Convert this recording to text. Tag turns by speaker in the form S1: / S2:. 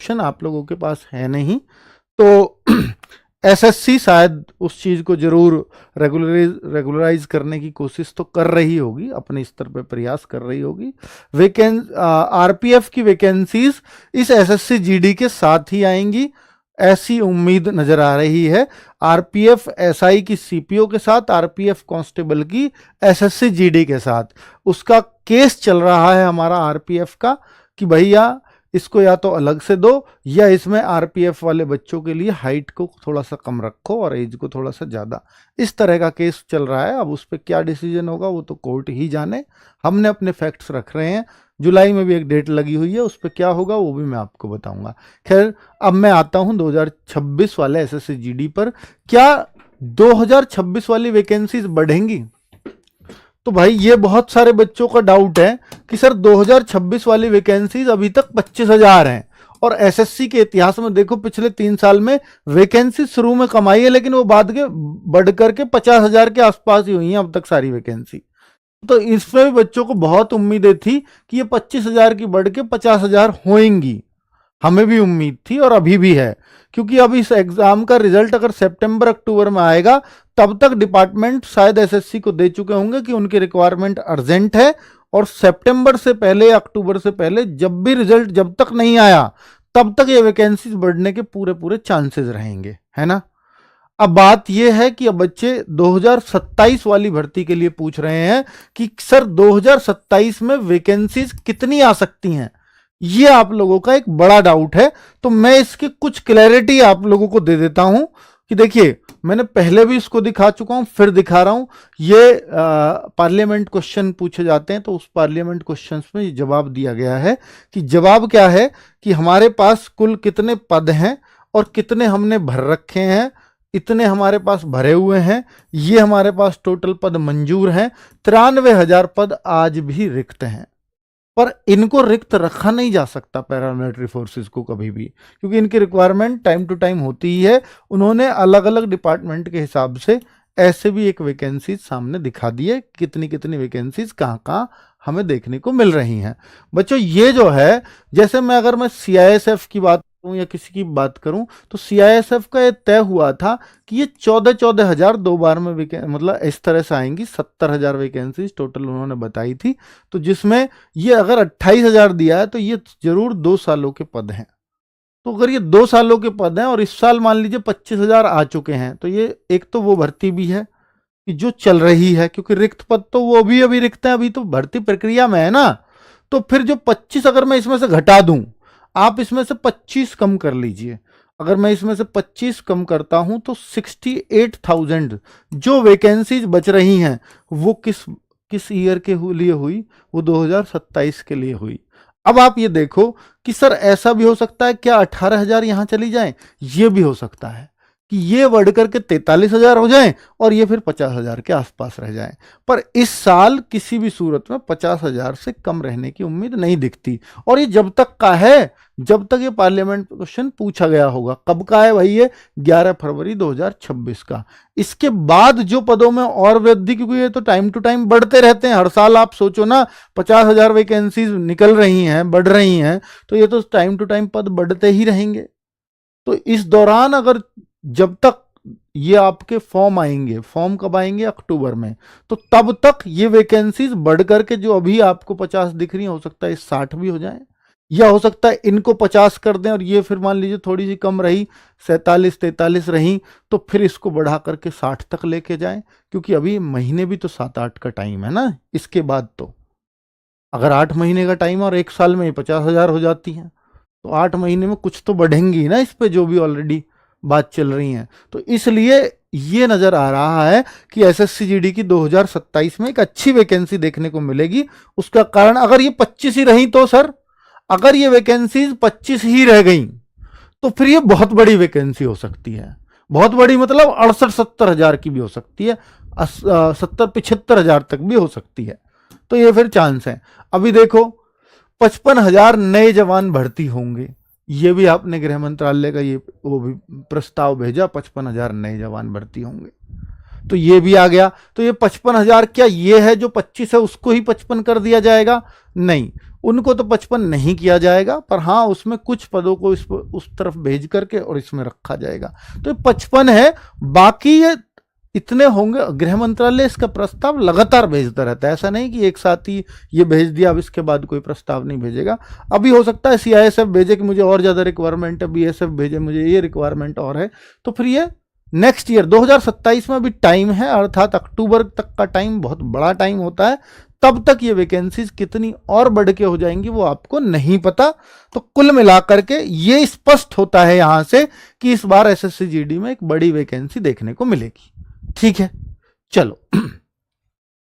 S1: Question आप लोगों के पास है नहीं, तो एसएससी शायद उस चीज को जरूर रेगुलराइज करने की कोशिश तो कर रही होगी, अपने स्तर पे प्रयास कर रही होगी। आरपीएफ की वैकेंसीज इस एसएससी जीडी के साथ ही आएंगी, ऐसी उम्मीद नजर आ रही है। आरपीएफ एसआई की सीपीओ के साथ, आरपीएफ कांस्टेबल की एसएससी जीडी के साथ। उसका केस चल रहा है हमारा आरपीएफ का कि भैया इसको या तो अलग से दो, या इसमें आरपीएफ वाले बच्चों के लिए हाइट को थोड़ा सा कम रखो और एज को थोड़ा सा ज़्यादा। इस तरह का केस चल रहा है। अब उस पर क्या डिसीजन होगा वो तो कोर्ट ही जाने। हमने अपने फैक्ट्स रख रहे हैं। जुलाई में भी एक डेट लगी हुई है, उस पर क्या होगा वो भी मैं आपको बताऊंगा। खैर, अब मैं आता हूं 2026 वाले एसएससी जीडी पर। क्या 2026 वाली वैकेंसीज बढ़ेंगी? तो भाई ये बहुत सारे बच्चों का डाउट है कि सर 2026 वाली वैकेंसीज अभी तक 25,000 हैं, और एसएससी के इतिहास में देखो पिछले 3 साल में वैकेंसी शुरू में कमाई है, लेकिन वो बाद के बढ़ करके 50,000 के आसपास ही हुई हैं अब तक सारी वैकेंसी। तो इसमें भी बच्चों को बहुत उम्मीदें थी कि ये 25,000 की बढ़ के 50,000 होंगी। हमें भी उम्मीद थी और अभी भी है, क्योंकि अब इस एग्जाम का रिजल्ट अगर सितंबर अक्टूबर में आएगा तब तक डिपार्टमेंट शायद एसएससी को दे चुके होंगे कि उनकी रिक्वायरमेंट अर्जेंट है, और सितंबर से पहले, अक्टूबर से पहले जब भी रिजल्ट जब तक नहीं आया तब तक ये वैकेंसीज बढ़ने के पूरे पूरे चांसेस रहेंगे, है ना। अब बात यह है कि अब बच्चे 2027 वाली भर्ती के लिए पूछ रहे हैं कि सर 2027 में वैकेंसीज कितनी आ सकती हैं। ये आप लोगों का एक बड़ा डाउट है, तो मैं इसकी कुछ क्लैरिटी आप लोगों को दे देता हूं कि देखिए, मैंने पहले भी इसको दिखा चुका हूं, फिर दिखा रहा हूं। ये पार्लियामेंट क्वेश्चन पूछे जाते हैं, तो उस पार्लियामेंट क्वेश्चंस में ये जवाब दिया गया है कि जवाब क्या है कि हमारे पास कुल कितने पद हैं और कितने हमने भर रखे हैं, इतने हमारे पास भरे हुए हैं, ये हमारे पास टोटल पद मंजूर हैं। 93,000 पद आज भी रिक्त हैं, पर इनको रिक्त रखा नहीं जा सकता पैरामिलिट्री फोर्सेस को कभी भी, क्योंकि इनकी रिक्वायरमेंट टाइम टू टाइम होती ही है। उन्होंने अलग अलग डिपार्टमेंट के हिसाब से ऐसे भी एक वैकेंसी सामने दिखा दी है, कितनी कितनी वैकेंसीज कहाँ कहाँ हमें देखने को मिल रही हैं। बच्चों ये जो है, जैसे अगर मैं सीआईएसएफ की बात करूं या किसी की बात करूं, तो सीआईएसएफ का ये तय हुआ था कि ये 14,000 2 बार में मतलब इस तरह से आएंगी। 70,000 वैकेंसीज टोटल उन्होंने बताई थी, तो जिसमें ये अगर 28,000 दिया है तो ये जरूर 2 सालों के पद हैं। तो अगर ये 2 सालों के पद हैं और इस साल मान लीजिए 25,000 आ चुके हैं, तो ये एक तो वो भर्ती भी है कि जो चल रही है, क्योंकि रिक्त पद तो वो भी अभी रिक्त है, अभी तो भर्ती प्रक्रिया में है ना। तो फिर जो 25 अगर मैं इसमें से घटा दूं, आप इसमें से 25 कम कर लीजिए। अगर मैं इसमें से 25 कम करता हूं तो 68,000 जो वैकेंसीज बच रही हैं वो किस ईयर के लिए हुई? वो 2027 के लिए हुई। अब आप ये देखो कि सर ऐसा भी हो सकता है क्या 18,000 यहां चली जाएं? ये भी हो सकता है कि ये बढ़ करके 43,000 हो जाएं और ये फिर 50,000 के आसपास रह जाएं। पर इस साल किसी भी सूरत में 50,000 से कम रहने की उम्मीद नहीं दिखती। और ये जब तक का है, जब तक ये पार्लियामेंट क्वेश्चन पूछा गया होगा। कब का है भाई? ये 11 फरवरी 2026 का। इसके बाद जो पदों में और वृद्धि, क्योंकि ये तो टाइम टू टाइम बढ़ते रहते हैं, हर साल आप सोचो ना 50,000 वैकेंसीज निकल रही हैं, बढ़ रही हैं, तो ये तो टाइम टू टाइम पद बढ़ते ही रहेंगे। तो इस दौरान अगर जब तक ये आपके फॉर्म आएंगे, फॉर्म कब आएंगे? अक्टूबर में, तो तब तक ये वैकेंसीज बढ़ करके जो अभी आपको 50 दिख रही है, हो सकता है 60 भी हो जाए, या हो सकता है इनको 50 कर दें और ये फिर मान लीजिए थोड़ी सी कम रही, 47-43 रही, तो फिर इसको बढ़ा करके 60 तक लेके जाएं। क्योंकि अभी महीने भी तो 7-8 का टाइम है ना। इसके बाद तो अगर 8 महीने का टाइम और 1 साल में 50,000 हो जाती हैं, तो 8 महीने में कुछ तो बढ़ेंगी ना इस पे, जो भी ऑलरेडी बात चल रही है। तो इसलिए ये नजर आ रहा है कि एसएससी जीडी की 2027 में एक अच्छी वैकेंसी देखने को मिलेगी। उसका कारण, अगर ये 25 ही रही तो सर, अगर ये वैकेंसीज 25 ही रह गई तो फिर ये बहुत बड़ी वैकेंसी हो सकती है। बहुत बड़ी मतलब 68-70 हजार की भी हो सकती है, 70-75 हजार तक भी हो सकती है। तो ये फिर चांस है। अभी देखो 55,000 नए जवान भर्ती होंगे, ये भी आपने गृह मंत्रालय का ये वो भी प्रस्ताव भेजा, 55,000 नए जवान भर्ती होंगे। तो ये भी आ गया। तो ये 55,000 क्या ये है जो 25 है उसको ही 55 कर दिया जाएगा? नहीं, उनको तो 55 नहीं किया जाएगा, पर हाँ उसमें कुछ पदों को उस तरफ भेज करके और इसमें रखा जाएगा। तो 55 है, बाकी ये इतने होंगे। गृह मंत्रालय इसका प्रस्ताव लगातार भेजता रहता है, ऐसा नहीं कि एक साथ ही ये भेज दिया अब इसके बाद कोई प्रस्ताव नहीं भेजेगा। अभी हो सकता है सीआईएसएफ भेजे कि मुझे और ज्यादा रिक्वायरमेंट है, बीएसएफ भेजे मुझे ये रिक्वायरमेंट और है, तो फिर ये नेक्स्ट ईयर 2027 में अभी टाइम है, अर्थात अक्टूबर तक का टाइम बहुत बड़ा टाइम होता है। तब तक ये वैकेंसीज कितनी और बढ़ के हो जाएंगी वो आपको नहीं पता। तो कुल मिलाकर के ये स्पष्ट होता है यहां से कि इस बार एसएससी जीडी में एक बड़ी वैकेंसी देखने को मिलेगी। ठीक है, चलो